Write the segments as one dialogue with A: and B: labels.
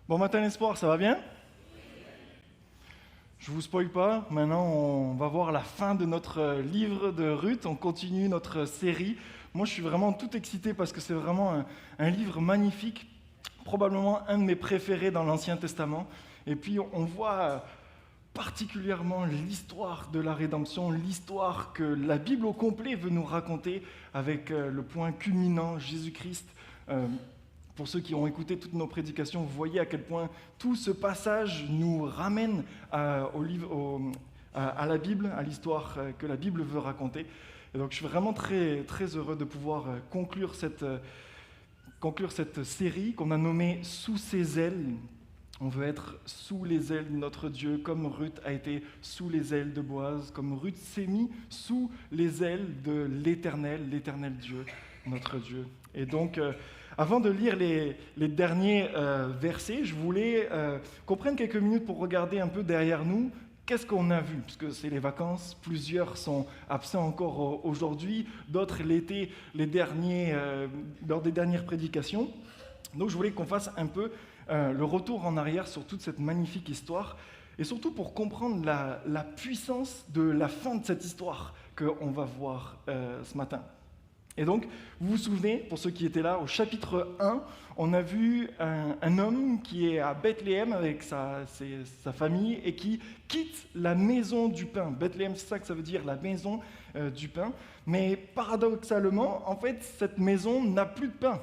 A: Bon matin l'espoir, ça va bien? Je vous spoil pas, maintenant on va voir la fin de notre livre de Ruth, on continue notre série. Moi je suis vraiment tout excité parce que c'est vraiment un livre magnifique, probablement un de mes préférés dans l'Ancien Testament. Et puis on voit particulièrement l'histoire de la rédemption, l'histoire que la Bible au complet veut nous raconter avec le point culminant, Jésus-Christ. Pour ceux qui ont écouté toutes nos prédications, vous voyez à quel point tout ce passage nous ramène à la Bible, à l'histoire que la Bible veut raconter. Et donc je suis vraiment très, très heureux de pouvoir conclure cette série qu'on a nommée « Sous ses ailes ». On veut être sous les ailes de notre Dieu, comme Ruth a été sous les ailes de Boaz, comme Ruth s'est mis sous les ailes de l'Éternel Dieu, notre Dieu. Et donc, avant de lire les derniers versets, je voulais qu'on prenne quelques minutes pour regarder un peu derrière nous. Qu'est-ce qu'on a vu? Puisque c'est les vacances, plusieurs sont absents encore aujourd'hui, d'autres l'été, lors des dernières prédications. Donc je voulais qu'on fasse un peu le retour en arrière sur toute cette magnifique histoire, et surtout pour comprendre la puissance de la fin de cette histoire qu'on va voir ce matin. Et donc, vous vous souvenez, pour ceux qui étaient là, au chapitre 1, on a vu un homme qui est à Bethléem avec sa famille et qui quitte la maison du pain. Bethléem, c'est ça que ça veut dire, la maison du pain. Mais paradoxalement, en fait, cette maison n'a plus de pain.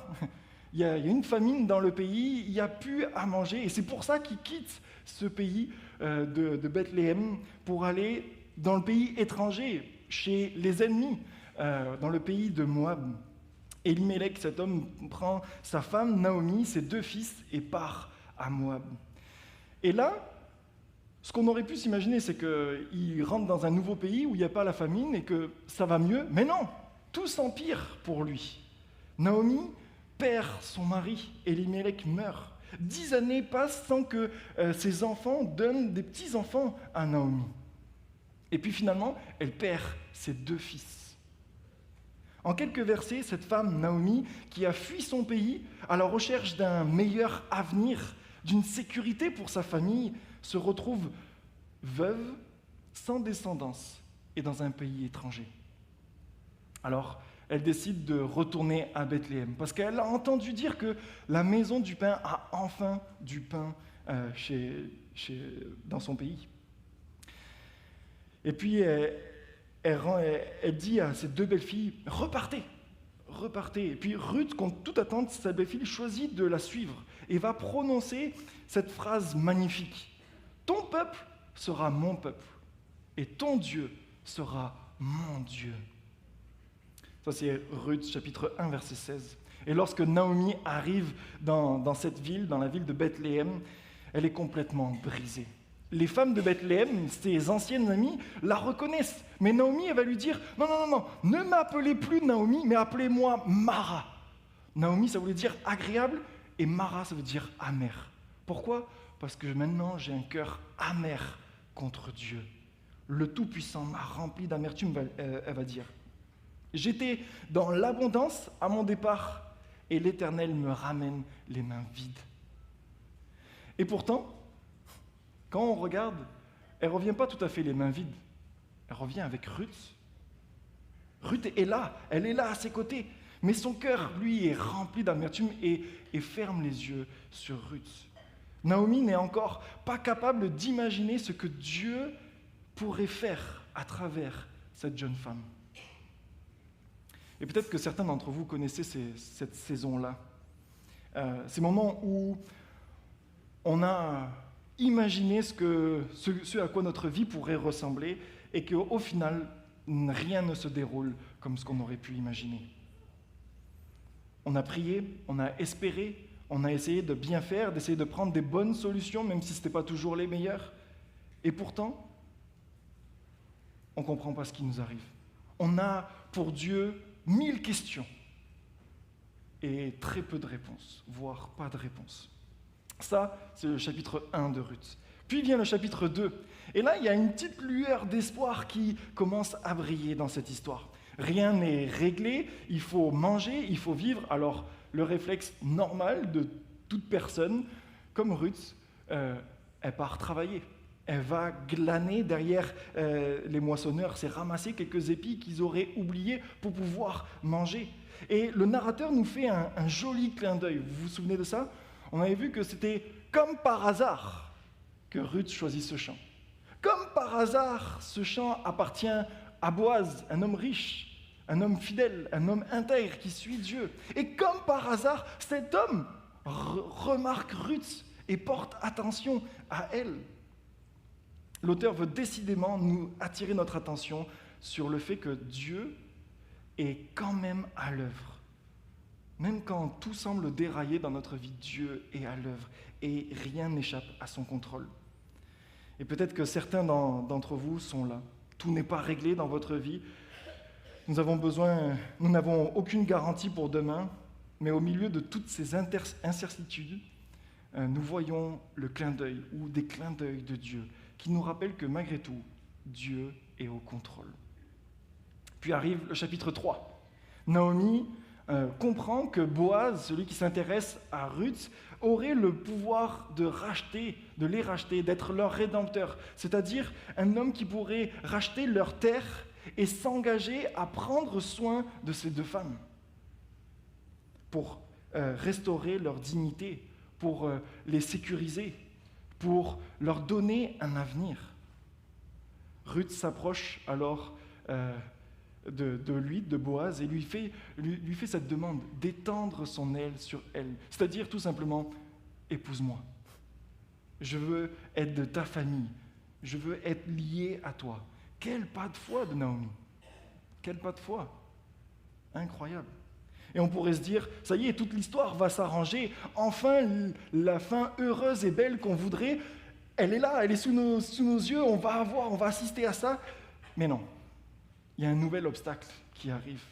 A: Il y a une famine dans le pays, il n'y a plus à manger. Et c'est pour ça qu'il quitte ce pays de Bethléem pour aller dans le pays étranger, chez les ennemis. Dans le pays de Moab. Elimelech, cet homme, prend sa femme Naomi, ses 2 fils, et part à Moab. Et là, ce qu'on aurait pu s'imaginer, c'est qu'il rentre dans un nouveau pays où il n'y a pas la famine et que ça va mieux. Mais non, tout s'empire pour lui. Naomi perd son mari, Elimelech meurt. 10 années passent sans que ses enfants donnent des petits-enfants à Naomi. Et puis finalement, elle perd ses 2 fils. En quelques versets, cette femme, Naomi, qui a fui son pays à la recherche d'un meilleur avenir, d'une sécurité pour sa famille, se retrouve veuve, sans descendance et dans un pays étranger. Alors, elle décide de retourner à Bethléem parce qu'elle a entendu dire que la maison du pain a enfin du pain dans son pays. Et puis, elle dit à ses 2 belles-filles, repartez. Et puis Ruth, contre toute attente, sa belle-fille choisit de la suivre et va prononcer cette phrase magnifique. Ton peuple sera mon peuple et ton Dieu sera mon Dieu. Ça c'est Ruth chapitre 1 verset 16. Et lorsque Naomi arrive dans cette ville, dans la ville de Bethléem, elle est complètement brisée. Les femmes de Bethléem, ses anciennes amies, la reconnaissent. Mais Naomi, elle va lui dire, non, ne m'appelez plus Naomi, mais appelez-moi Mara. Naomi, ça voulait dire agréable, et Mara, ça veut dire amer. Pourquoi? Parce que maintenant, j'ai un cœur amer contre Dieu. Le Tout-Puissant m'a rempli d'amertume, elle va dire. J'étais dans l'abondance à mon départ, et l'Éternel me ramène les mains vides. Et pourtant, quand on regarde, elle ne revient pas tout à fait les mains vides. Elle revient avec Ruth. Ruth est là, elle est là à ses côtés. Mais son cœur, lui, est rempli d'amertume et ferme les yeux sur Ruth. Naomi n'est encore pas capable d'imaginer ce que Dieu pourrait faire à travers cette jeune femme. Et peut-être que certains d'entre vous connaissez cette saison-là. Ces moments où on a imaginé ce à quoi notre vie pourrait ressembler et qu'au final, rien ne se déroule comme ce qu'on aurait pu imaginer. On a prié, on a espéré, on a essayé de bien faire, d'essayer de prendre des bonnes solutions, même si ce n'était pas toujours les meilleures. Et pourtant, on ne comprend pas ce qui nous arrive. On a pour Dieu 1000 questions et très peu de réponses, voire pas de réponses. Ça, c'est le chapitre 1 de Ruth. Puis vient le chapitre 2. Et là, il y a une petite lueur d'espoir qui commence à briller dans cette histoire. Rien n'est réglé, il faut manger, il faut vivre. Alors, le réflexe normal de toute personne, comme Ruth, elle part travailler. Elle va glaner derrière les moissonneurs, c'est ramasser quelques épis qu'ils auraient oubliés pour pouvoir manger. Et le narrateur nous fait un joli clin d'œil. Vous vous souvenez de ça? On avait vu que c'était comme par hasard que Ruth choisit ce champ. Comme par hasard, ce champ appartient à Boaz, un homme riche, un homme fidèle, un homme intègre qui suit Dieu. Et comme par hasard, cet homme remarque Ruth et porte attention à elle. L'auteur veut décidément nous attirer notre attention sur le fait que Dieu est quand même à l'œuvre. Même quand tout semble dérailler dans notre vie, Dieu est à l'œuvre et rien n'échappe à son contrôle. Et peut-être que certains d'entre vous sont là. Tout n'est pas réglé dans votre vie. Nous n'avons aucune garantie pour demain, mais au milieu de toutes ces incertitudes, nous voyons le clin d'œil ou des clins d'œil de Dieu qui nous rappellent que malgré tout, Dieu est au contrôle. Puis arrive le chapitre 3. Naomi comprend que Boaz, celui qui s'intéresse à Ruth, aurait le pouvoir de les racheter, d'être leur rédempteur, c'est-à-dire un homme qui pourrait racheter leur terre et s'engager à prendre soin de ces deux femmes pour restaurer leur dignité, pour les sécuriser, pour leur donner un avenir. Ruth s'approche alors de lui, de Boaz, et lui fait cette demande d'étendre son aile sur elle, c'est-à-dire tout simplement, épouse-moi. Je veux être de ta famille, je veux être lié à toi. Quel pas de foi de Naomi, quel pas de foi, incroyable. Et on pourrait se dire, ça y est, toute l'histoire va s'arranger, enfin la fin heureuse et belle qu'on voudrait, elle est là, elle est sous nos yeux, on va assister à ça. Mais non, il y a un nouvel obstacle qui arrive.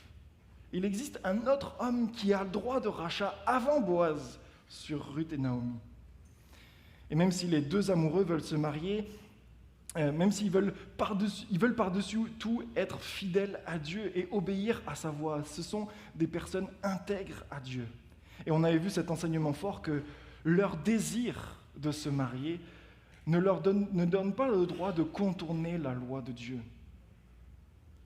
A: Il existe un autre homme qui a le droit de rachat avant Boaz sur Ruth et Naomi. Et même si les deux amoureux veulent se marier, même s'ils veulent par-dessus tout être fidèles à Dieu et obéir à sa voix, ce sont des personnes intègres à Dieu. Et on avait vu cet enseignement fort que leur désir de se marier ne donne pas le droit de contourner la loi de Dieu.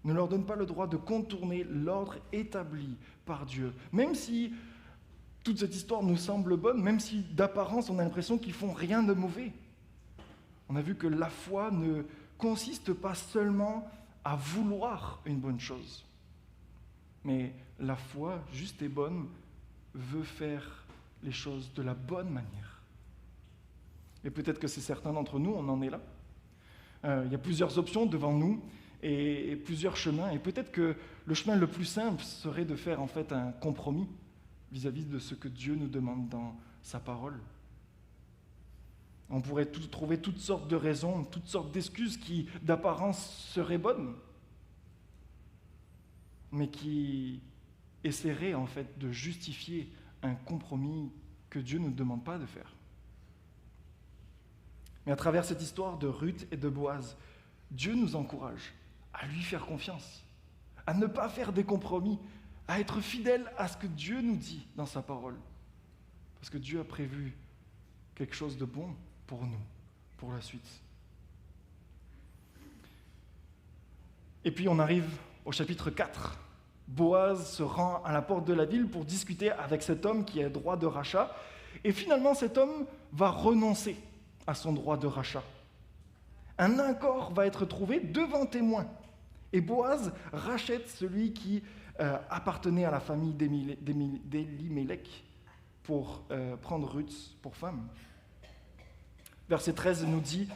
A: Ne leur donne pas le droit de contourner l'ordre établi par Dieu. Même si toute cette histoire nous semble bonne, même si d'apparence on a l'impression qu'ils font rien de mauvais. On a vu que la foi ne consiste pas seulement à vouloir une bonne chose, mais la foi, juste et bonne, veut faire les choses de la bonne manière. Et peut-être que c'est certains d'entre nous, on en est là. Il y a plusieurs options devant nous et plusieurs chemins, et peut-être que le chemin le plus simple serait de faire en fait un compromis vis-à-vis de ce que Dieu nous demande dans sa parole. On pourrait trouver toutes sortes de raisons, toutes sortes d'excuses qui, d'apparence, seraient bonnes, mais qui essaieraient en fait de justifier un compromis que Dieu ne nous demande pas de faire. Mais à travers cette histoire de Ruth et de Boaz, Dieu nous encourage à lui faire confiance, à ne pas faire des compromis, à être fidèle à ce que Dieu nous dit dans sa parole. Parce que Dieu a prévu quelque chose de bon pour nous, pour la suite. Et puis on arrive au chapitre 4. Boaz se rend à la porte de la ville pour discuter avec cet homme qui a droit de rachat. Et finalement, cet homme va renoncer à son droit de rachat. Un accord va être trouvé devant témoins. Et Boaz rachète celui qui appartenait à la famille d'Elimelech pour prendre Ruth pour femme. Verset 13 nous dit,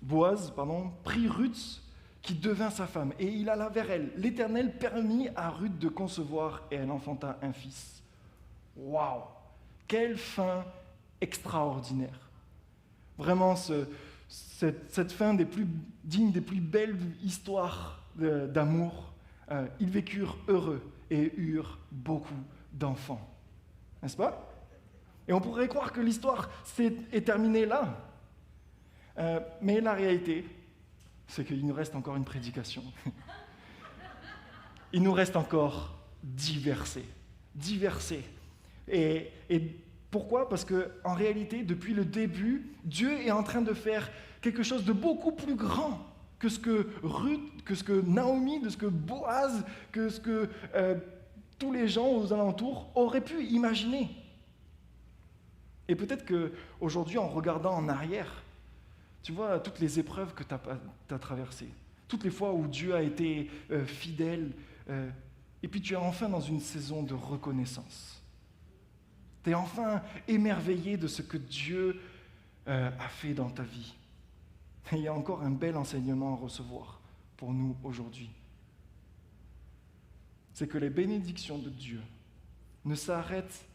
A: Boaz prit Ruth qui devint sa femme, et il alla vers elle. L'Éternel permit à Ruth de concevoir, et elle enfanta un fils. Waouh! Quelle fin extraordinaire! Vraiment, cette fin digne des plus belles histoires d'amour. Ils vécurent heureux et eurent beaucoup d'enfants. N'est-ce pas? Et on pourrait croire que l'histoire est terminée là. Mais la réalité, c'est qu'il nous reste encore une prédication. Il nous reste encore 10 versets. 10 versets. Et Pourquoi ? Parce qu'en réalité, depuis le début, Dieu est en train de faire quelque chose de beaucoup plus grand que ce que Ruth, que ce que Naomi, de ce que Boaz, que ce que tous les gens aux alentours auraient pu imaginer. Et peut-être qu'aujourd'hui, en regardant en arrière, tu vois toutes les épreuves que tu as traversées, toutes les fois où Dieu a été fidèle, et puis tu es enfin dans une saison de reconnaissance. Tu es enfin émerveillé de ce que Dieu a fait dans ta vie. Et il y a encore un bel enseignement à recevoir pour nous aujourd'hui. C'est que les bénédictions de Dieu ne s'arrêtent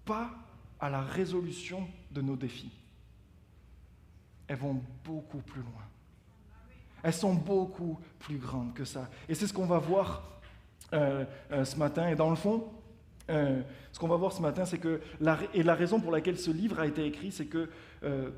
A: pas à la résolution de nos défis. Elles vont beaucoup plus loin. Elles sont beaucoup plus grandes que ça. Et c'est ce qu'on va voir ce matin. Et dans le fond, ce qu'on va voir ce matin, c'est que la raison pour laquelle ce livre a été écrit, c'est que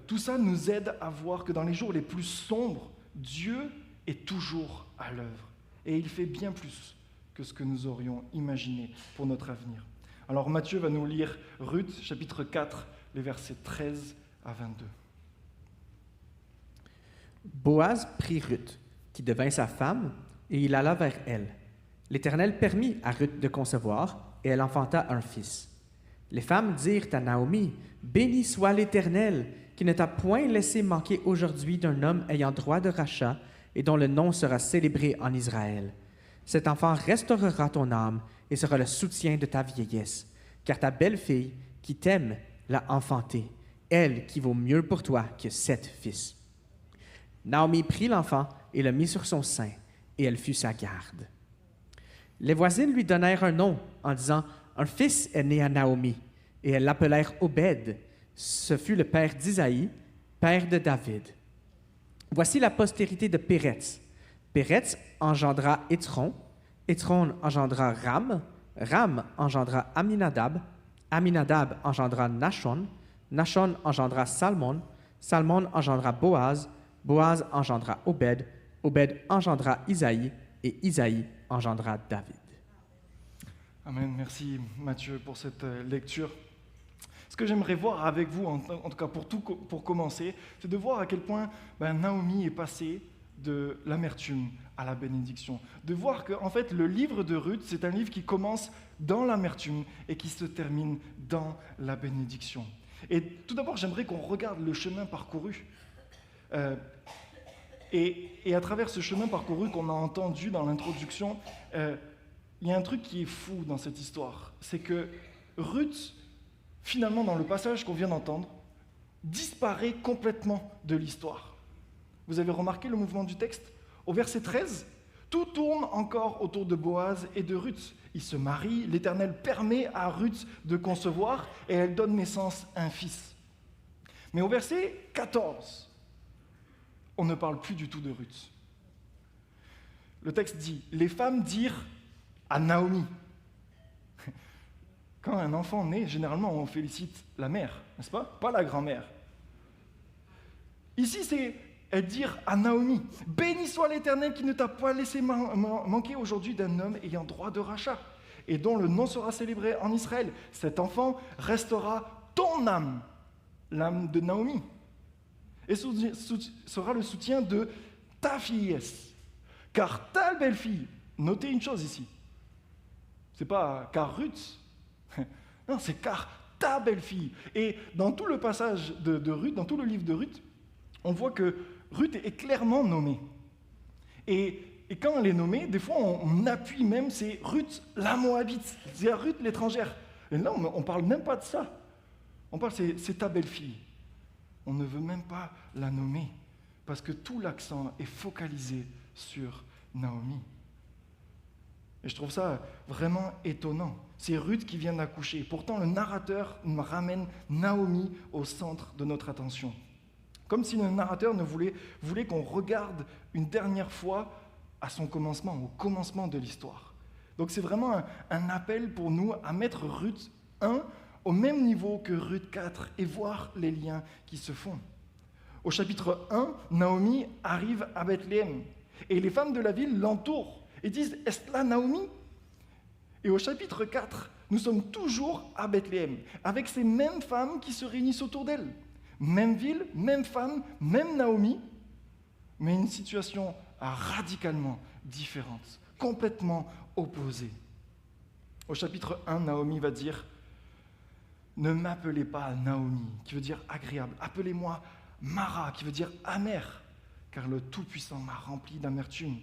A: tout ça nous aide à voir que dans les jours les plus sombres, Dieu est toujours à l'œuvre. Et il fait bien plus que ce que nous aurions imaginé pour notre avenir. Alors Matthieu va nous lire Ruth, chapitre 4, les versets 13 à 22.
B: Boaz prit Ruth, qui devint sa femme, et il alla vers elle. L'Éternel permit à Ruth de concevoir, et elle enfanta un fils. Les femmes dirent à Naomi, « Béni soit l'Éternel, qui ne t'a point laissé manquer aujourd'hui d'un homme ayant droit de rachat, et dont le nom sera célébré en Israël. Cet enfant restaurera ton âme, et sera le soutien de ta vieillesse, car ta belle-fille, qui t'aime, l'a enfanté, elle qui vaut mieux pour toi que 7 fils. » Naomi prit l'enfant et le mit sur son sein, et elle fut sa garde. Les voisines lui donnèrent un nom en disant « Un fils est né à Naomi », et elles l'appelèrent Obed. Ce fut le père d'Isaïe, père de David. Voici la postérité de Péretz. Péretz engendra Étron, Étron engendra Ram, Ram engendra Aminadab, Aminadab engendra Nachon, Nachon engendra Salmon, Salmon engendra Boaz, Boaz engendra Obed, Obed engendra Isaïe, et Isaïe engendra David.
A: Amen. Merci Matthieu pour cette lecture. Ce que j'aimerais voir avec vous, en tout cas pour commencer, c'est de voir à quel point Naomi est passée de l'amertume à la bénédiction. De voir que en fait, le livre de Ruth, c'est un livre qui commence dans l'amertume et qui se termine dans la bénédiction. Et tout d'abord, j'aimerais qu'on regarde le chemin parcouru. Et à travers ce chemin parcouru qu'on a entendu dans l'introduction, il y a un truc qui est fou dans cette histoire. C'est que Ruth, finalement, dans le passage qu'on vient d'entendre, disparaît complètement de l'histoire. Vous avez remarqué le mouvement du texte ? Au verset 13, tout tourne encore autour de Boaz et de Ruth. Ils se marient, l'Éternel permet à Ruth de concevoir et elle donne naissance à un fils. Mais au verset 14, on ne parle plus du tout de Ruth. Le texte dit, les femmes dirent à Naomi. Quand un enfant naît, généralement on félicite la mère, n'est-ce pas ? Pas la grand-mère. Ici c'est elles dirent à Naomi, « Béni soit l'Éternel qui ne t'a pas laissé manquer aujourd'hui d'un homme ayant droit de rachat, et dont le nom sera célébré en Israël. Cet enfant restera ton âme, l'âme de Naomi, et sera le soutien de ta vieillesse. Car ta belle-fille, notez une chose ici, c'est pas car Ruth, non, c'est car ta belle-fille. Et dans tout le passage de Ruth, dans tout le livre de Ruth, on voit que Ruth est clairement nommée. Et quand elle est nommée, des fois on appuie même, c'est Ruth la Moabite, c'est Ruth l'étrangère. Et là, on ne parle même pas de ça. On parle, c'est ta belle-fille. On ne veut même pas la nommer, parce que tout l'accent est focalisé sur Naomi. Et je trouve ça vraiment étonnant. C'est Ruth qui vient d'accoucher. Pourtant, le narrateur ramène Naomi au centre de notre attention. Comme si le narrateur voulait qu'on regarde une dernière fois à son commencement, au commencement de l'histoire. Donc c'est vraiment un appel pour nous à mettre Ruth 1 au même niveau que Ruth 4 et voir les liens qui se font. Au chapitre 1, Naomi arrive à Bethléem et les femmes de la ville l'entourent et disent « Est-ce là Naomi ?» Et au chapitre 4, nous sommes toujours à Bethléem, avec ces mêmes femmes qui se réunissent autour d'elle. Même ville, même femme, même Naomi, mais une situation radicalement différente, complètement opposée. Au chapitre 1, Naomi va dire « Ne m'appelez pas Naomi », qui veut dire agréable. « Appelez-moi Mara », qui veut dire amer, car le Tout-Puissant m'a rempli d'amertume.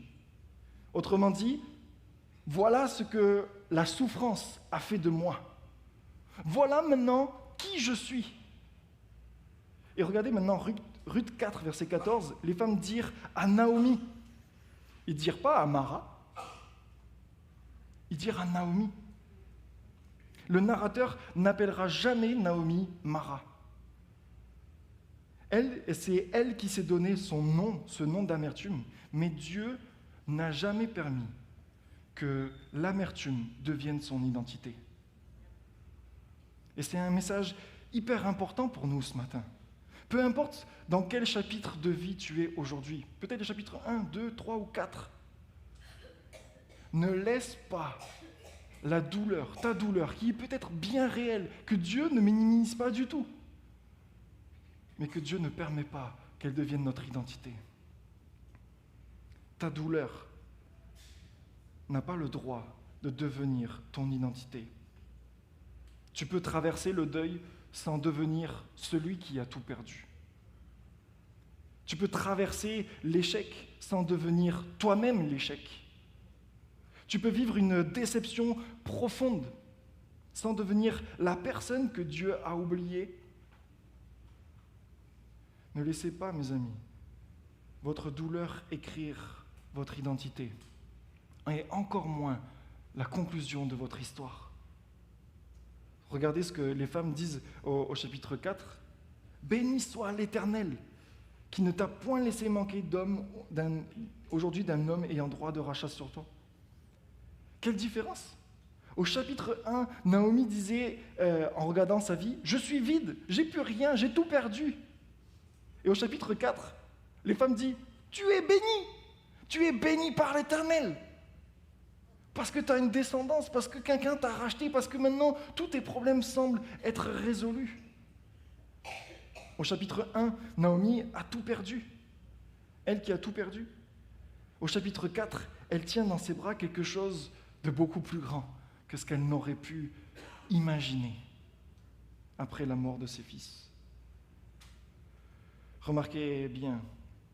A: Autrement dit, voilà ce que la souffrance a fait de moi. Voilà maintenant qui je suis. Et regardez maintenant Ruth 4, verset 14, les femmes dirent à Naomi. Ils ne dirent pas à Mara, ils dirent à Naomi. Le narrateur n'appellera jamais Naomi Mara. C'est elle qui s'est donné son nom, ce nom d'amertume. Mais Dieu n'a jamais permis que l'amertume devienne son identité. Et c'est un message hyper important pour nous ce matin. Peu importe dans quel chapitre de vie tu es aujourd'hui, peut-être le chapitre 1, 2, 3 ou 4, ne laisse pas la douleur, ta douleur, qui est peut-être bien réelle, que Dieu ne minimise pas du tout, mais que Dieu ne permet pas qu'elle devienne notre identité. Ta douleur n'a pas le droit de devenir ton identité. Tu peux traverser le deuil sans devenir celui qui a tout perdu. Tu peux traverser l'échec sans devenir toi-même l'échec. Tu peux vivre une déception profonde sans devenir la personne que Dieu a oubliée. Ne laissez pas, mes amis, votre douleur écrire votre identité, et encore moins la conclusion de votre histoire. Regardez ce que les femmes disent au chapitre 4. « Béni soit l'Éternel, qui ne t'a point laissé manquer aujourd'hui d'un homme ayant droit de rachat sur toi. » Quelle différence! Au chapitre 1, Naomi disait, en regardant sa vie, « Je suis vide, j'ai plus rien, j'ai tout perdu. » Et au chapitre 4, les femmes disent, « Tu es béni par l'Éternel. » Parce que tu as une descendance, parce que quelqu'un t'a racheté, parce que maintenant, tous tes problèmes semblent être résolus. Au chapitre 1, Naomi a tout perdu. Elle qui a tout perdu. Au chapitre 4, elle tient dans ses bras quelque chose de beaucoup plus grand que ce qu'elle n'aurait pu imaginer après la mort de ses fils. Remarquez bien,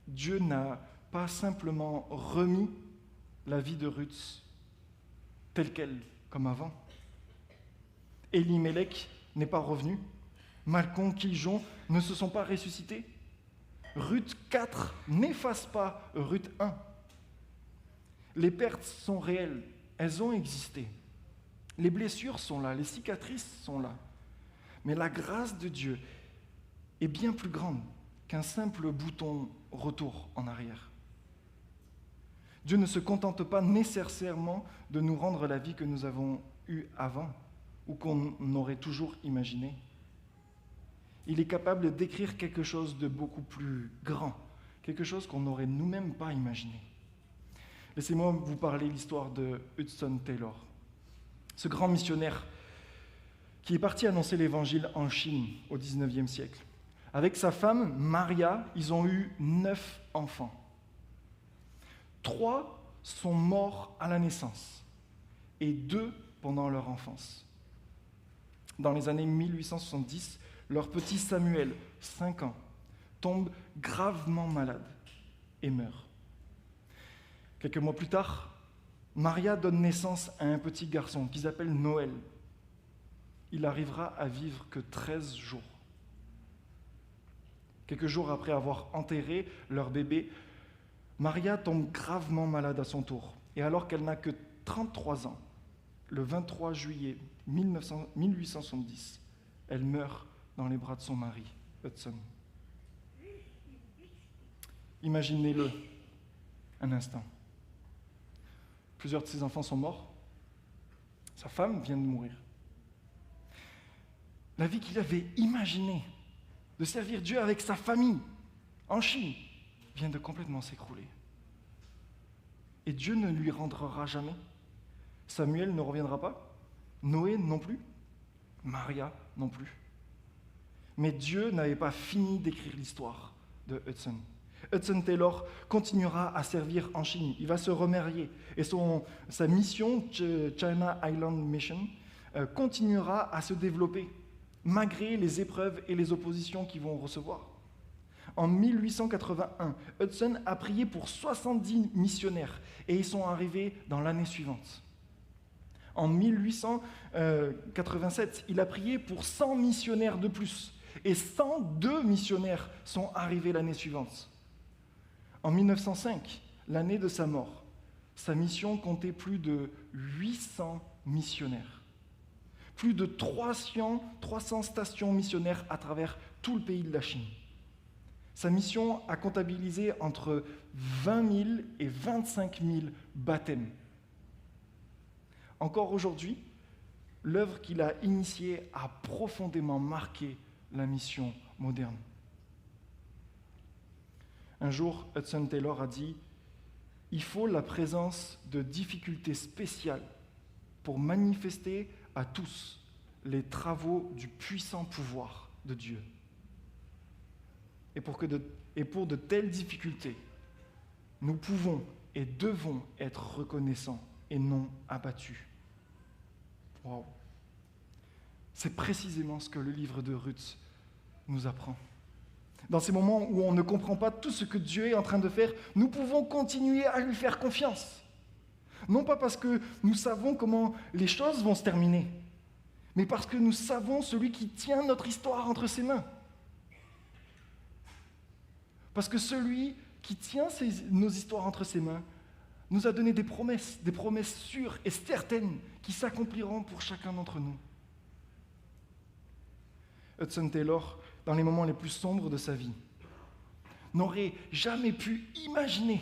A: Dieu n'a pas simplement remis la vie de Ruth telle qu'elle, comme avant. Elimelech n'est pas revenu. Malchon, Kiljon ne se sont pas ressuscités. Ruth 4 n'efface pas Ruth 1. Les pertes sont réelles, elles ont existé. Les blessures sont là, les cicatrices sont là. Mais la grâce de Dieu est bien plus grande qu'un simple bouton retour en arrière. Dieu ne se contente pas nécessairement de nous rendre la vie que nous avons eue avant ou qu'on aurait toujours imaginé. Il est capable d'écrire quelque chose de beaucoup plus grand, quelque chose qu'on n'aurait nous-mêmes pas imaginé. Laissez-moi vous parler l'histoire de Hudson Taylor, ce grand missionnaire qui est parti annoncer l'Évangile en Chine au XIXe siècle. Avec sa femme, Maria, ils ont eu 9 enfants. 3 sont morts à la naissance et 2 pendant leur enfance. Dans les années 1870, leur petit Samuel, 5 ans, tombe gravement malade et meurt. Quelques mois plus tard, Maria donne naissance à un petit garçon qu'ils appellent Noël. Il arrivera à vivre que 13 jours. Quelques jours après avoir enterré leur bébé, Maria tombe gravement malade à son tour. Et alors qu'elle n'a que 33 ans, le 23 juillet 1870, elle meurt dans les bras de son mari, Hudson. Imaginez-le un instant. Plusieurs de ses enfants sont morts. Sa femme vient de mourir. La vie qu'il avait imaginée de servir Dieu avec sa famille en Chine vient de complètement s'écrouler. Et Dieu ne lui rendra jamais. Samuel ne reviendra pas. Noé non plus, Maria non plus. Mais Dieu n'avait pas fini d'écrire l'histoire de Hudson. Hudson Taylor continuera à servir en Chine. Il va se remarier. Et sa mission, China Island Mission, continuera à se développer, malgré les épreuves et les oppositions qu'ils vont recevoir. En 1881, Hudson a prié pour 70 missionnaires et ils sont arrivés dans l'année suivante. En 1887, il a prié pour 100 missionnaires de plus et 102 missionnaires sont arrivés l'année suivante. En 1905, l'année de sa mort, sa mission comptait plus de 800 missionnaires. Plus de 300 stations missionnaires à travers tout le pays de la Chine. Sa mission a comptabilisé entre 20 000 et 25 000 baptêmes. Encore aujourd'hui, l'œuvre qu'il a initiée a profondément marqué la mission moderne. Un jour, Hudson Taylor a dit « Il faut la présence de difficultés spéciales pour manifester à tous les travaux du puissant pouvoir de Dieu. Et pour de telles difficultés, nous pouvons et devons être reconnaissants et non abattus. » Wow. C'est précisément ce que le livre de Ruth nous apprend. Dans ces moments où on ne comprend pas tout ce que Dieu est en train de faire, nous pouvons continuer à lui faire confiance. Non pas parce que nous savons comment les choses vont se terminer, mais parce que nous savons celui qui tient notre histoire entre ses mains. Parce que celui qui tient nos histoires entre ses mains nous a donné des promesses sûres et certaines qui s'accompliront pour chacun d'entre nous. Hudson Taylor, dans les moments les plus sombres de sa vie, n'aurait jamais pu imaginer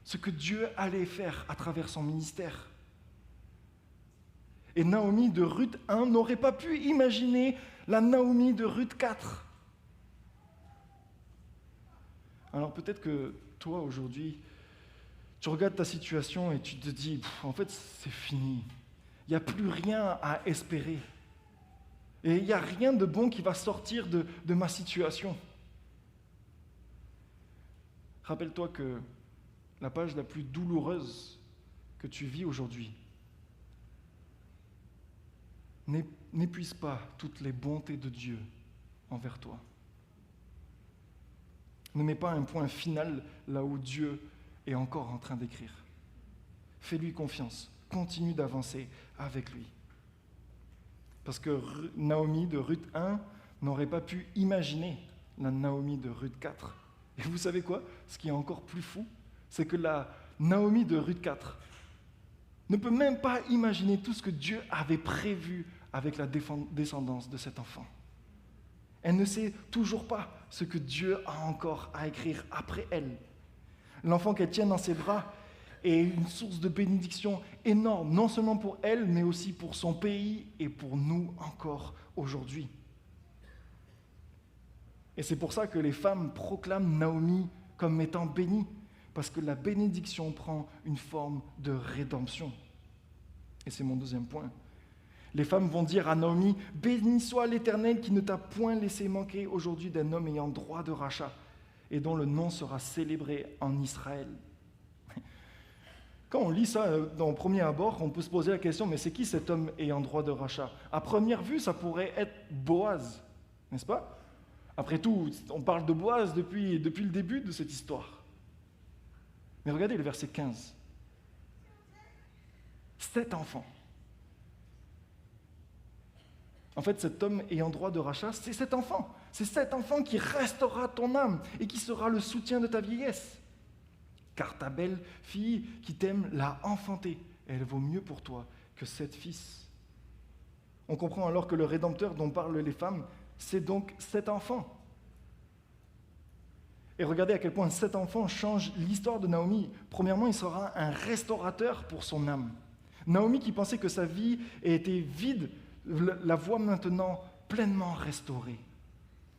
A: ce que Dieu allait faire à travers son ministère. Et Naomi de Ruth 1 n'aurait pas pu imaginer la Naomi de Ruth 4. Alors peut-être que toi, aujourd'hui, tu regardes ta situation et tu te dis, en fait, c'est fini. Il n'y a plus rien à espérer. Et il n'y a rien de bon qui va sortir de ma situation. Rappelle-toi que la page la plus douloureuse que tu vis aujourd'hui n'épuise pas toutes les bontés de Dieu envers toi. Ne mets pas un point final là où Dieu est encore en train d'écrire. Fais-lui confiance, continue d'avancer avec lui. Parce que Naomi de Ruth 1 n'aurait pas pu imaginer la Naomi de Ruth 4. Et vous savez quoi? Ce qui est encore plus fou, c'est que la Naomi de Ruth 4 ne peut même pas imaginer tout ce que Dieu avait prévu avec la descendance de cet enfant. Elle ne sait toujours pas ce que Dieu a encore à écrire après elle. L'enfant qu'elle tient dans ses bras est une source de bénédiction énorme, non seulement pour elle, mais aussi pour son pays et pour nous encore aujourd'hui. Et c'est pour ça que les femmes proclament Naomi comme étant bénie, parce que la bénédiction prend une forme de rédemption. Et c'est mon deuxième point. Les femmes vont dire à Naomi, « Béni soit l'Éternel qui ne t'a point laissé manquer aujourd'hui d'un homme ayant droit de rachat, et dont le nom sera célébré en Israël. » Quand on lit ça au premier abord, on peut se poser la question, mais c'est qui cet homme ayant droit de rachat? À première vue, ça pourrait être Boaz, n'est-ce pas? Après tout, on parle de Boaz depuis le début de cette histoire. Mais regardez le verset 15. 7 enfants. En fait, cet homme ayant droit de rachat, c'est cet enfant. C'est cet enfant qui restaurera ton âme et qui sera le soutien de ta vieillesse. Car ta belle fille qui t'aime l'a enfantée. Elle vaut mieux pour toi que 7 fils. On comprend alors que le Rédempteur dont parlent les femmes, c'est donc 7 enfants. Et regardez à quel point 7 enfants changent l'histoire de Naomi. Premièrement, il sera un restaurateur pour son âme. Naomi, qui pensait que sa vie était vide, la voit maintenant pleinement restaurée.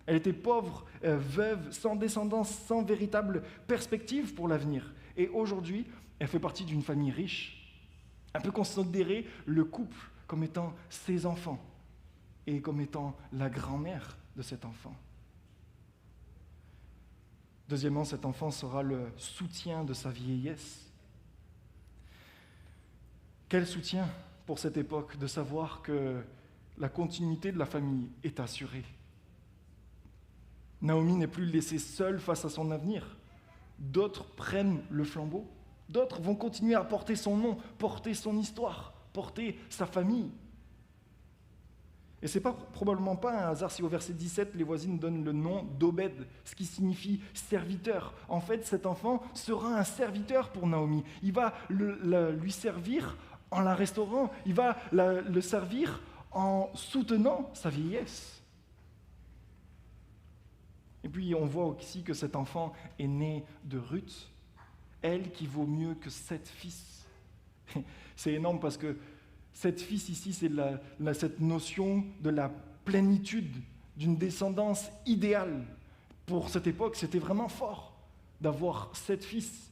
A: Elle était pauvre, veuve, sans descendance, sans véritable perspective pour l'avenir. Et aujourd'hui, elle fait partie d'une famille riche. On peut considérer le couple comme étant ses enfants et comme étant la grand-mère de cet enfant. Deuxièmement, cet enfant sera le soutien de sa vieillesse. Quel soutien pour cette époque de savoir que la continuité de la famille est assurée. Naomi n'est plus laissée seule face à son avenir. D'autres prennent le flambeau. D'autres vont continuer à porter son nom, porter son histoire, porter sa famille. Et ce n'est probablement pas un hasard si au verset 17, les voisines donnent le nom d'Obed, ce qui signifie serviteur. En fait, cet enfant sera un serviteur pour Naomi. Il va lui servir en la restaurant, il va le servir en soutenant sa vieillesse. Et puis on voit aussi que cet enfant est né de Ruth, elle qui vaut mieux que 7 fils. C'est énorme parce que 7 fils ici, c'est cette notion de la plénitude, d'une descendance idéale. Pour cette époque, c'était vraiment fort d'avoir 7 fils.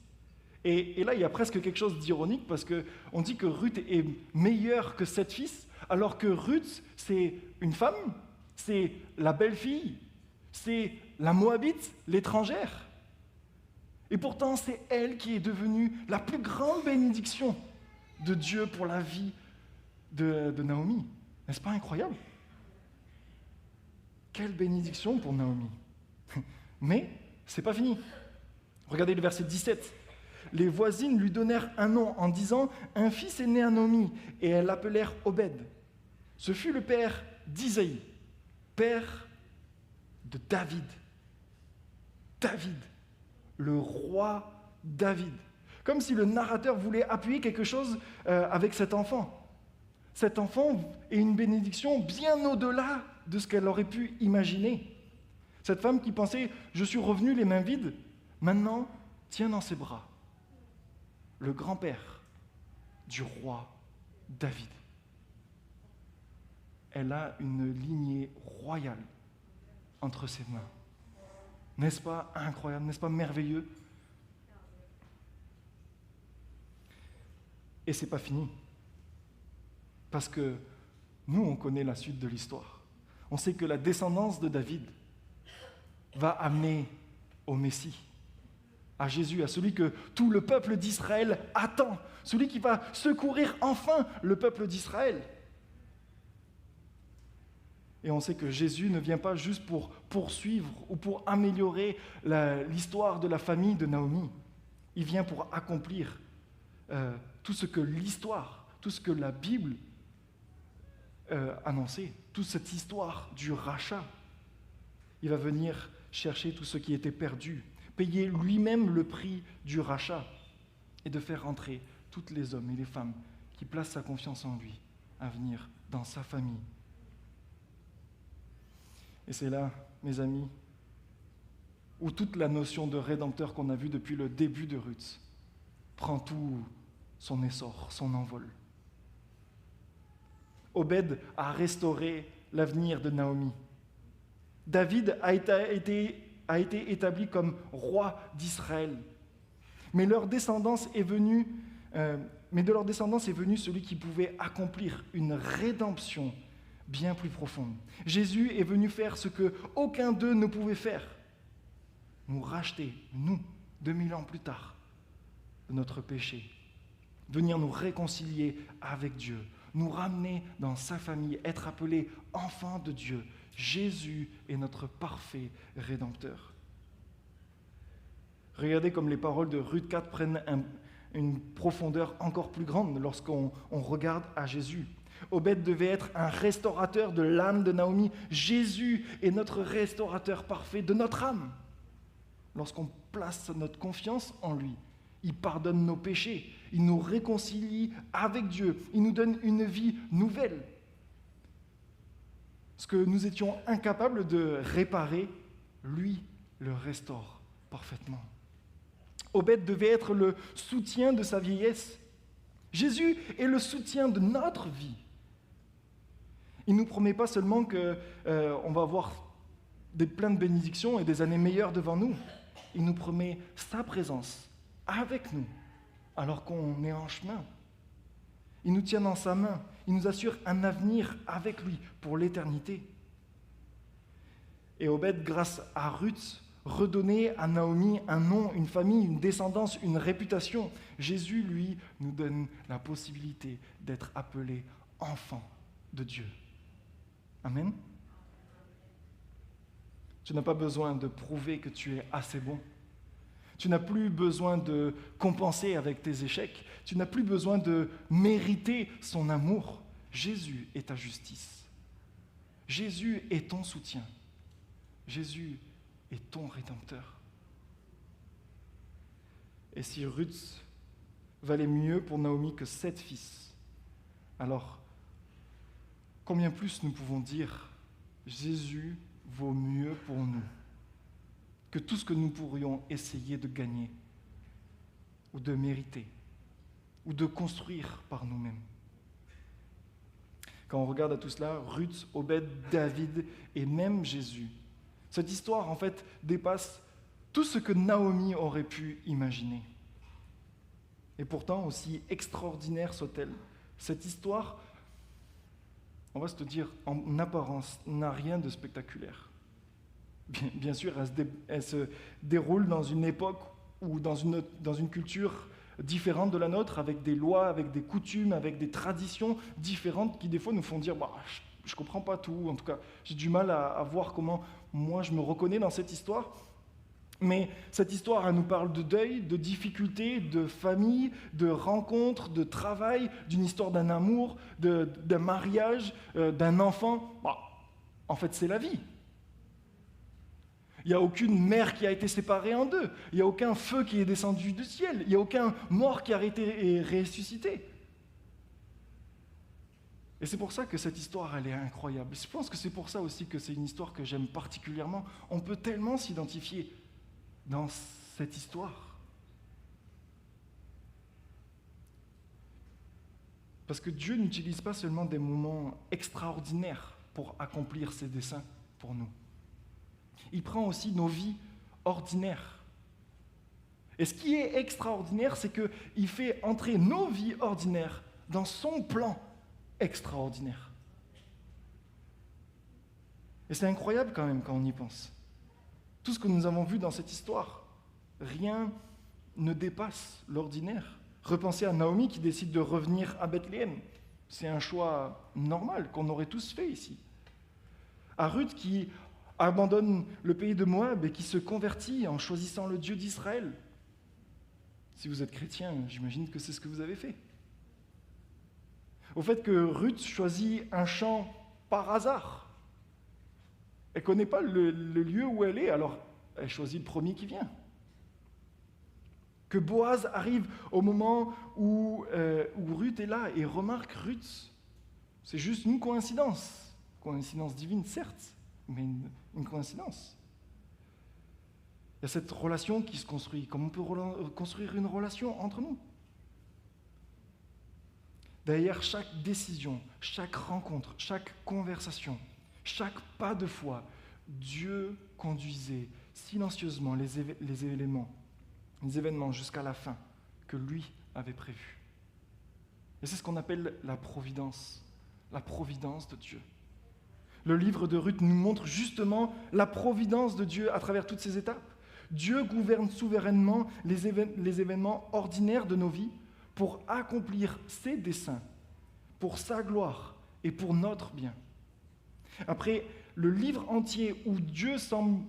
A: Et là, il y a presque quelque chose d'ironique parce qu'on dit que Ruth est meilleure que 7 fils, alors que Ruth, c'est une femme, c'est la belle-fille, c'est la Moabite, l'étrangère. Et pourtant, c'est elle qui est devenue la plus grande bénédiction de Dieu pour la vie de Naomi. N'est-ce pas incroyable? Quelle bénédiction pour Naomi. Mais ce n'est pas fini. Regardez le verset 17. Les voisines lui donnèrent un nom en disant « Un fils est né à Naomi » et elles l'appelèrent Obed. Ce fut le père d'Isaïe, père de David. David, le roi David. Comme si le narrateur voulait appuyer quelque chose avec cet enfant. Cet enfant est une bénédiction bien au-delà de ce qu'elle aurait pu imaginer. Cette femme qui pensait « Je suis revenue les mains vides », maintenant tient dans ses bras le grand-père du roi David. Elle a une lignée royale entre ses mains. N'est-ce pas incroyable, n'est-ce pas merveilleux? Et c'est pas fini. Parce que nous, on connaît la suite de l'histoire. On sait que la descendance de David va amener au Messie, à Jésus, à celui que tout le peuple d'Israël attend, celui qui va secourir enfin le peuple d'Israël. Et on sait que Jésus ne vient pas juste pour poursuivre ou pour améliorer l'histoire de la famille de Naomi. Il vient pour accomplir tout ce que l'histoire, tout ce que la Bible annonçait, toute cette histoire du rachat. Il va venir chercher tout ce qui était perdu, payer lui-même le prix du rachat et de faire entrer tous les hommes et les femmes qui placent sa confiance en lui à venir dans sa famille. Et c'est là, mes amis, où toute la notion de rédempteur qu'on a vue depuis le début de Ruth prend tout son essor, son envol. Obed a restauré l'avenir de Naomi. David a été établi comme roi d'Israël. Mais de leur descendance est venu celui qui pouvait accomplir une rédemption bien plus profonde. Jésus est venu faire ce que aucun d'eux ne pouvait faire. Nous racheter, nous, 2000 ans plus tard, de notre péché. Venir nous réconcilier avec Dieu, nous ramener dans sa famille, être appelés enfants de Dieu. Jésus est notre parfait Rédempteur. Regardez comme les paroles de Ruth 4 prennent une profondeur encore plus grande lorsqu'on regarde à Jésus. Obed devait être un restaurateur de l'âme de Naomi. Jésus est notre restaurateur parfait de notre âme. Lorsqu'on place notre confiance en lui, il pardonne nos péchés, il nous réconcilie avec Dieu, il nous donne une vie nouvelle. Ce que nous étions incapables de réparer, lui le restaure parfaitement. Obed devait être le soutien de sa vieillesse. Jésus est le soutien de notre vie. Il ne nous promet pas seulement qu'on va avoir plein de bénédictions et des années meilleures devant nous. Il nous promet sa présence avec nous, alors qu'on est en chemin. Il nous tient dans sa main, Il nous assure un avenir avec lui pour l'éternité. Et Obed, grâce à Ruth, redonnait à Naomi un nom, une famille, une descendance, une réputation. Jésus, lui, nous donne la possibilité d'être appelé enfant de Dieu. Amen. Tu n'as pas besoin de prouver que tu es assez bon. Tu n'as plus besoin de compenser avec tes échecs. Tu n'as plus besoin de mériter son amour. Jésus est ta justice. Jésus est ton soutien. Jésus est ton rédempteur. Et si Ruth valait mieux pour Naomi que 7 fils, alors combien plus nous pouvons dire Jésus vaut mieux pour nous que tout ce que nous pourrions essayer de gagner ou de mériter ou de construire par nous-mêmes. Quand on regarde à tout cela, Ruth, Obed, David et même Jésus, cette histoire en fait dépasse tout ce que Naomi aurait pu imaginer. Et pourtant, aussi extraordinaire soit-elle, cette histoire, on va se le dire, en apparence, n'a rien de spectaculaire. Bien sûr, elle se déroule dans une époque ou dans une culture différente de la nôtre, avec des lois, avec des coutumes, avec des traditions différentes qui des fois nous font dire je ne comprends pas tout, en tout cas j'ai du mal à voir comment moi je me reconnais dans cette histoire. Mais cette histoire, elle nous parle de deuil, de difficultés, de famille, de rencontres, de travail, d'une histoire d'un amour, d'un mariage, d'un enfant. En fait, c'est la vie. Il n'y a aucune mère qui a été séparée en deux. Il n'y a aucun feu qui est descendu du ciel. Il n'y a aucun mort qui a été ressuscité. Et c'est pour ça que cette histoire, elle est incroyable. Je pense que c'est pour ça aussi que c'est une histoire que j'aime particulièrement. On peut tellement s'identifier dans cette histoire. Parce que Dieu n'utilise pas seulement des moments extraordinaires pour accomplir ses desseins pour nous. Il prend aussi nos vies ordinaires. Et ce qui est extraordinaire, c'est qu'il fait entrer nos vies ordinaires dans son plan extraordinaire. Et c'est incroyable quand même quand on y pense. Tout ce que nous avons vu dans cette histoire, rien ne dépasse l'ordinaire. Repensez à Naomi qui décide de revenir à Bethléem. C'est un choix normal qu'on aurait tous fait ici. À Ruth qui abandonne le pays de Moab et qui se convertit en choisissant le Dieu d'Israël. Si vous êtes chrétien, j'imagine que c'est ce que vous avez fait. Au fait que Ruth choisit un champ par hasard. Elle ne connaît pas le lieu où elle est, alors elle choisit le premier qui vient. Que Boaz arrive au moment où Ruth est là et remarque Ruth. C'est juste une coïncidence. Coïncidence divine, certes, mais une coïncidence. Il y a cette relation qui se construit, comme on peut construire une relation entre nous. Derrière chaque décision, chaque rencontre, chaque conversation, chaque pas de foi, Dieu conduisait silencieusement les événements jusqu'à la fin que lui avait prévu. Et c'est ce qu'on appelle la providence de Dieu. Le livre de Ruth nous montre justement la providence de Dieu à travers toutes ces étapes. Dieu gouverne souverainement les événements ordinaires de nos vies pour accomplir ses desseins, pour sa gloire et pour notre bien. Après le livre entier où Dieu semble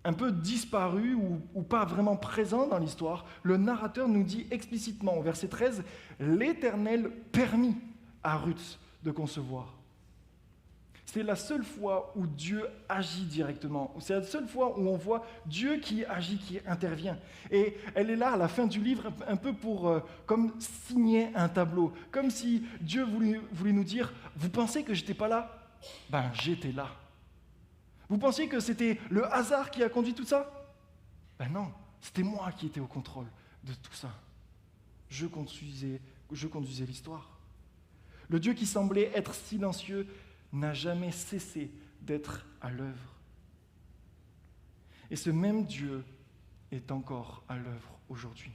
A: un peu disparu ou pas vraiment présent dans l'histoire, le narrateur nous dit explicitement au verset 13 « L'Éternel permit à Ruth de concevoir ». C'est la seule fois où Dieu agit directement. C'est la seule fois où on voit Dieu qui agit, qui intervient. Et elle est là à la fin du livre un peu pour comme signer un tableau. Comme si Dieu voulait nous dire « Vous pensez que je n'étais pas là ? Ben, j'étais là. Vous pensiez que c'était le hasard qui a conduit tout ça ? Ben non, c'était moi qui étais au contrôle de tout ça. Je conduisais l'histoire. Le Dieu qui semblait être silencieux n'a jamais cessé d'être à l'œuvre. Et ce même Dieu est encore à l'œuvre aujourd'hui.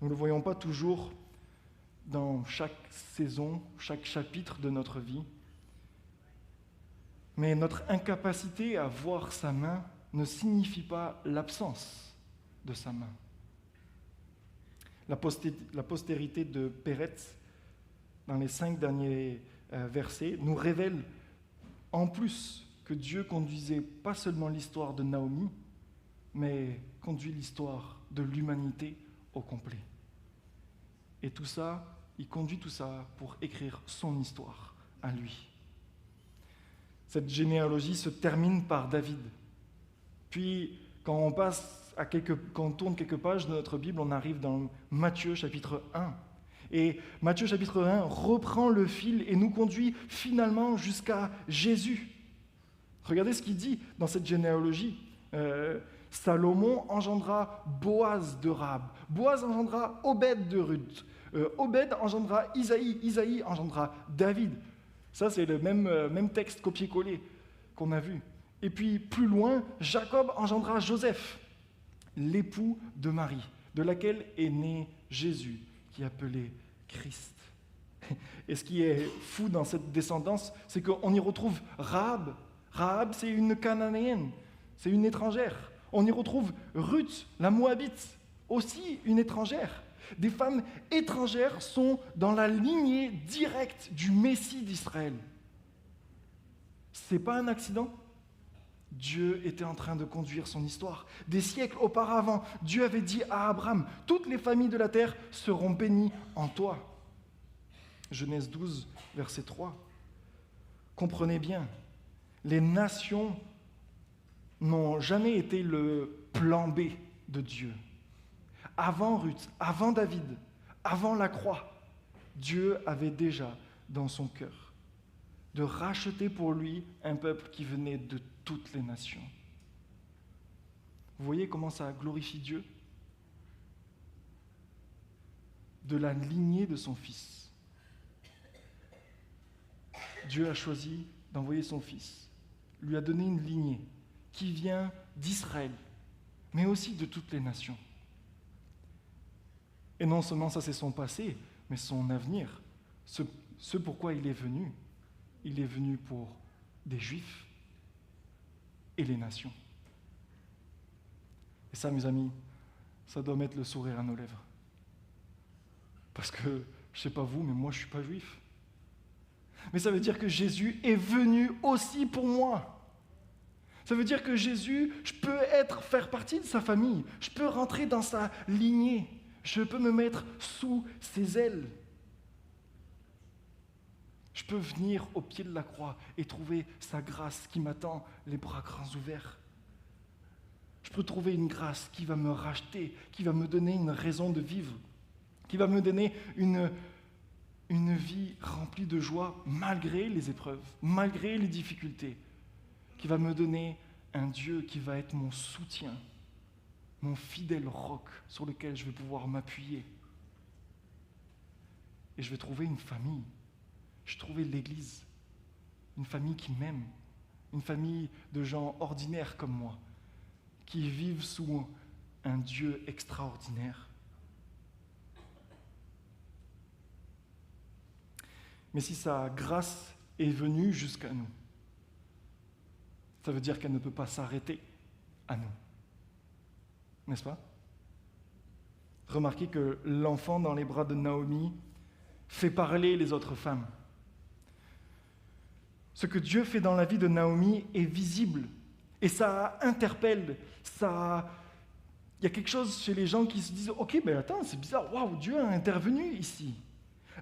A: Nous ne le voyons pas toujours dans chaque saison, chaque chapitre de notre vie. Mais notre incapacité à voir sa main ne signifie pas l'absence de sa main. La postérité de Péretz, dans les 5 derniers versets, nous révèle en plus que Dieu conduisait pas seulement l'histoire de Naomi, mais conduit l'histoire de l'humanité au complet. Et tout ça, il conduit tout ça pour écrire son histoire à lui. Cette généalogie se termine par David. Puis, quand on tourne quelques pages de notre Bible, on arrive dans Matthieu chapitre 1. Et Matthieu chapitre 1 reprend le fil et nous conduit finalement jusqu'à Jésus. Regardez ce qu'il dit dans cette généalogie. Salomon engendra Boaz de Rahab. Boaz engendra Obed de Ruth. Obed engendra Isaïe. Isaïe engendra David. Ça, c'est le même texte copié-collé qu'on a vu. Et puis, plus loin, Jacob engendra Joseph, l'époux de Marie, de laquelle est né Jésus, qui est appelé Christ. Et ce qui est fou dans cette descendance, c'est qu'on y retrouve Rahab. Rahab, c'est une Cananéenne, c'est une étrangère. On y retrouve Ruth, la Moabite, aussi une étrangère. Des femmes étrangères sont dans la lignée directe du Messie d'Israël. Ce n'est pas un accident. Dieu était en train de conduire son histoire. Des siècles auparavant, Dieu avait dit à Abraham, « Toutes les familles de la terre seront bénies en toi. » Genèse 12, verset 3. Comprenez bien, les nations n'ont jamais été le plan B de Dieu. Avant Ruth, avant David, avant la croix, Dieu avait déjà dans son cœur de racheter pour lui un peuple qui venait de toutes les nations. Vous voyez comment ça glorifie Dieu? De la lignée de son Fils. Dieu a choisi d'envoyer son Fils, lui a donné une lignée qui vient d'Israël, mais aussi de toutes les nations. Et non seulement ça c'est son passé, mais son avenir, ce pourquoi il est venu. Il est venu pour des Juifs et les nations. Et ça, mes amis, ça doit mettre le sourire à nos lèvres. Parce que, je ne sais pas vous, mais moi je ne suis pas juif. Mais ça veut dire que Jésus est venu aussi pour moi. Ça veut dire que Jésus, je peux faire partie de sa famille, je peux rentrer dans sa lignée, je peux me mettre sous ses ailes. Je peux venir au pied de la croix et trouver sa grâce qui m'attend, les bras grands ouverts. Je peux trouver une grâce qui va me racheter, qui va me donner une raison de vivre, qui va me donner une vie remplie de joie malgré les épreuves, malgré les difficultés, qui va me donner un Dieu qui va être mon soutien, mon fidèle roc sur lequel je vais pouvoir m'appuyer. Et je vais trouver une famille. Je trouvais l'Église, une famille qui m'aime, une famille de gens ordinaires comme moi, qui vivent sous un Dieu extraordinaire. Mais si sa grâce est venue jusqu'à nous, ça veut dire qu'elle ne peut pas s'arrêter à nous. N'est-ce pas? Remarquez que l'enfant dans les bras de Naomi fait parler les autres femmes. Ce que Dieu fait dans la vie de Naomi est visible et ça interpelle, il y a quelque chose chez les gens qui se disent « Ok, mais attends, c'est bizarre, waouh, Dieu a intervenu ici ».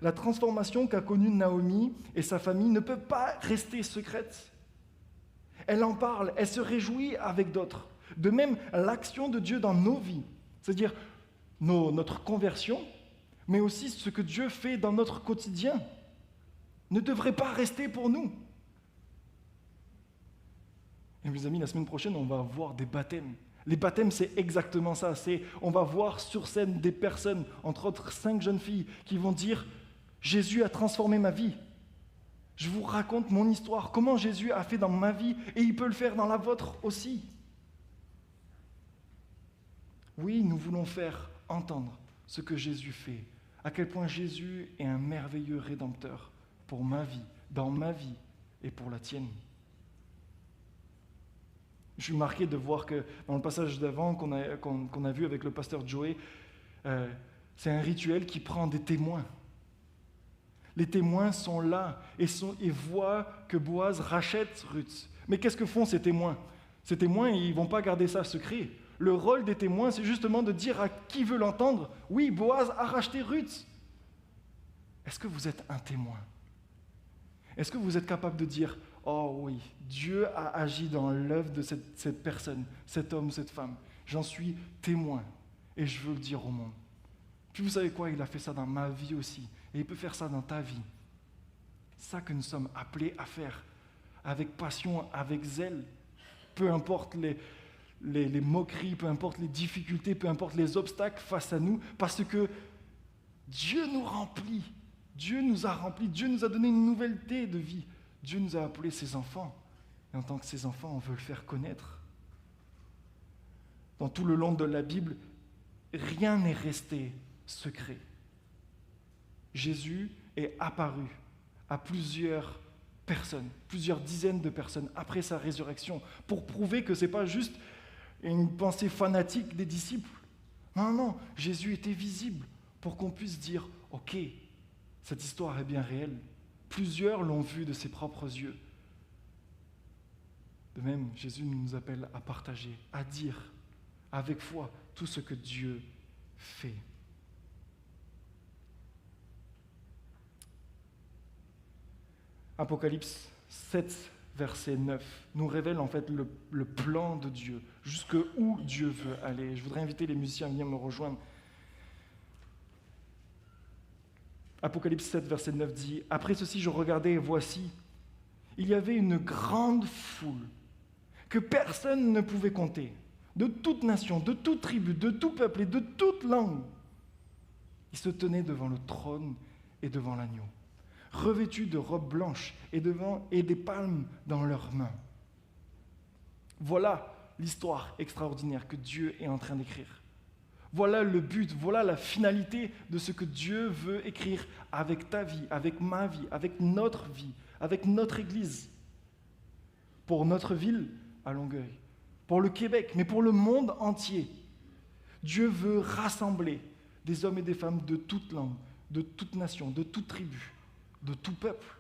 A: La transformation qu'a connue Naomi et sa famille ne peut pas rester secrète. Elle en parle, elle se réjouit avec d'autres. De même, l'action de Dieu dans nos vies, c'est-à-dire notre conversion, mais aussi ce que Dieu fait dans notre quotidien, ne devrait pas rester pour nous. Et mes amis, la semaine prochaine, on va voir des baptêmes. Les baptêmes, c'est exactement ça. On va voir sur scène des personnes, entre autres 5 jeunes filles, qui vont dire « Jésus a transformé ma vie. Je vous raconte mon histoire, comment Jésus a fait dans ma vie, et il peut le faire dans la vôtre aussi. » Oui, nous voulons faire entendre ce que Jésus fait à quel point Jésus est un merveilleux rédempteur pour ma vie, dans ma vie et pour la tienne. Je suis marqué de voir que dans le passage d'avant qu'on a vu avec le pasteur Joey, c'est un rituel qui prend des témoins. Les témoins sont là et voient que Boaz rachète Ruth. Mais qu'est-ce que font ces témoins? Ces témoins, ils ne vont pas garder ça secret. Le rôle des témoins, c'est justement de dire à qui veut l'entendre, oui, Boaz a racheté Ruth. Est-ce que vous êtes un témoin? Est-ce que vous êtes capable de dire, oh oui, Dieu a agi dans l'œuvre de cette personne, cet homme, cette femme. J'en suis témoin et je veux le dire au monde. Puis vous savez quoi, il a fait ça dans ma vie aussi. Et il peut faire ça dans ta vie. C'est ça que nous sommes appelés à faire, avec passion, avec zèle. Peu importe les moqueries, peu importe les difficultés, peu importe les obstacles face à nous, parce que Dieu nous remplit. Dieu nous a remplis, Dieu nous a donné une nouvelleté de vie. Dieu nous a appelés ses enfants. Et en tant que ses enfants, on veut le faire connaître. Dans tout le long de la Bible, rien n'est resté secret. Jésus est apparu à plusieurs personnes, plusieurs dizaines de personnes après sa résurrection, pour prouver que ce n'est pas juste une pensée fanatique des disciples. Non, Jésus était visible pour qu'on puisse dire, ok, cette histoire est bien réelle. Plusieurs l'ont vu de ses propres yeux. De même, Jésus nous appelle à partager, à dire avec foi tout ce que Dieu fait. Apocalypse 7, verset 9, nous révèle en fait le plan de Dieu, jusqu'où Dieu veut aller. Je voudrais inviter les musiciens à venir me rejoindre. Apocalypse 7, verset 9 dit « Après ceci, je regardais et voici, il y avait une grande foule que personne ne pouvait compter, de toute nation, de toute tribu, de tout peuple et de toute langue. Ils se tenaient devant le trône et devant l'agneau, revêtus de robes blanches et des palmes dans leurs mains. » Voilà l'histoire extraordinaire que Dieu est en train d'écrire. Voilà le but, voilà la finalité de ce que Dieu veut écrire avec ta vie, avec ma vie, avec notre vie, avec notre Église. Pour notre ville à Longueuil, pour le Québec, mais pour le monde entier. Dieu veut rassembler des hommes et des femmes de toute langue, de toute nation, de toute tribu, de tout peuple.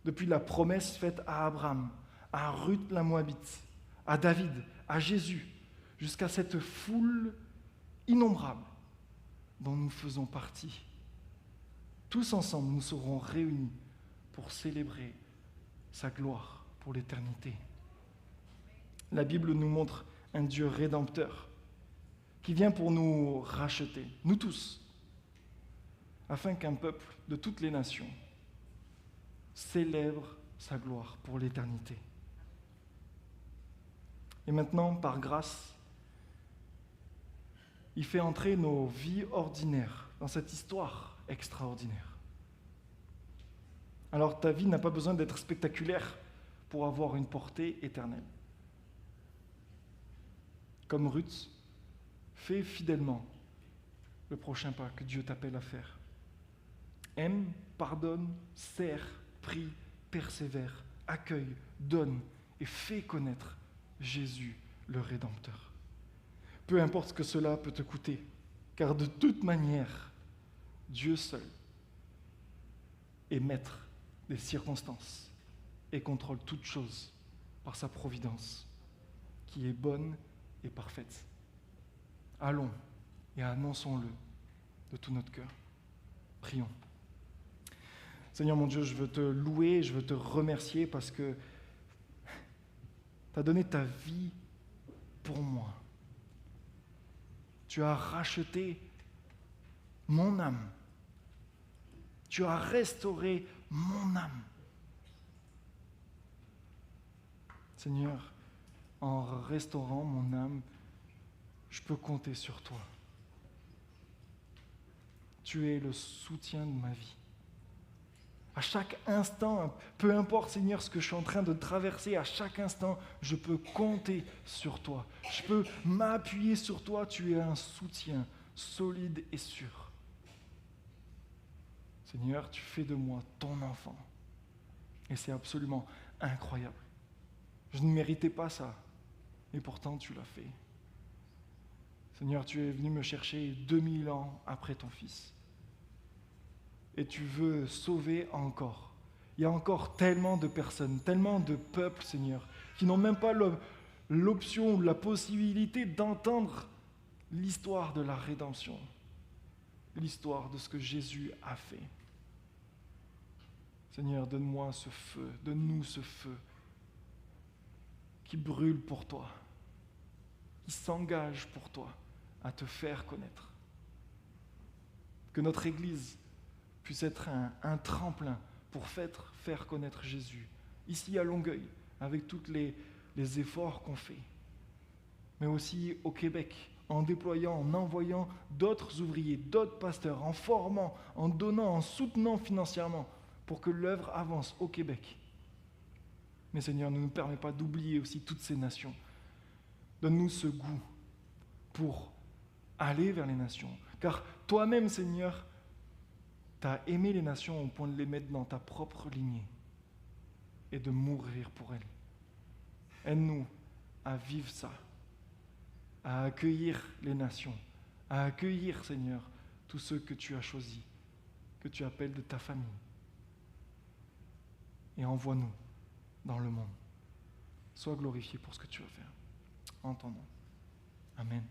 A: Depuis la promesse faite à Abraham, à Ruth la Moabite, à David, à Jésus, jusqu'à cette foule innombrable dont nous faisons partie. Tous ensemble, nous serons réunis pour célébrer sa gloire pour l'éternité. La Bible nous montre un Dieu rédempteur qui vient pour nous racheter, nous tous, afin qu'un peuple de toutes les nations célèbre sa gloire pour l'éternité. Et maintenant, par grâce, il fait entrer nos vies ordinaires dans cette histoire extraordinaire. Alors ta vie n'a pas besoin d'être spectaculaire pour avoir une portée éternelle. Comme Ruth, fais fidèlement le prochain pas que Dieu t'appelle à faire. Aime, pardonne, sers, prie, persévère, accueille, donne et fais connaître Jésus le Rédempteur. Peu importe ce que cela peut te coûter, car de toute manière, Dieu seul est maître des circonstances et contrôle toutes choses par sa providence, qui est bonne et parfaite. Allons et annonçons-le de tout notre cœur. Prions. Seigneur mon Dieu, je veux te louer, je veux te remercier parce que tu as donné ta vie pour moi. Tu as racheté mon âme. Tu as restauré mon âme. Seigneur, en restaurant mon âme, je peux compter sur toi. Tu es le soutien de ma vie. À chaque instant, peu importe, Seigneur, ce que je suis en train de traverser, à chaque instant, je peux compter sur toi. Je peux m'appuyer sur toi. Tu es un soutien solide et sûr. Seigneur, tu fais de moi ton enfant. Et c'est absolument incroyable. Je ne méritais pas ça, et pourtant tu l'as fait. Seigneur, tu es venu me chercher 2000 ans après ton Fils. Et tu veux sauver encore. Il y a encore tellement de personnes, tellement de peuples, Seigneur, qui n'ont même pas l'option ou la possibilité d'entendre l'histoire de la rédemption, l'histoire de ce que Jésus a fait. Seigneur, donne-moi ce feu, donne-nous ce feu qui brûle pour toi, qui s'engage pour toi à te faire connaître. Que notre Église puisse être un tremplin pour faire connaître Jésus, ici à Longueuil, avec tous les efforts qu'on fait, mais aussi au Québec, en déployant, en envoyant d'autres ouvriers, d'autres pasteurs, en formant, en donnant, en soutenant financièrement, pour que l'œuvre avance au Québec. Mais Seigneur, ne nous permets pas d'oublier aussi toutes ces nations. Donne-nous ce goût pour aller vers les nations. Car toi-même, Seigneur, tu as aimé les nations au point de les mettre dans ta propre lignée et de mourir pour elles. Aide-nous à vivre ça, à accueillir les nations, à accueillir, Seigneur, tous ceux que tu as choisis, que tu appelles de ta famille. Et envoie-nous dans le monde. Sois glorifié pour ce que tu vas faire. En ton nom. Amen.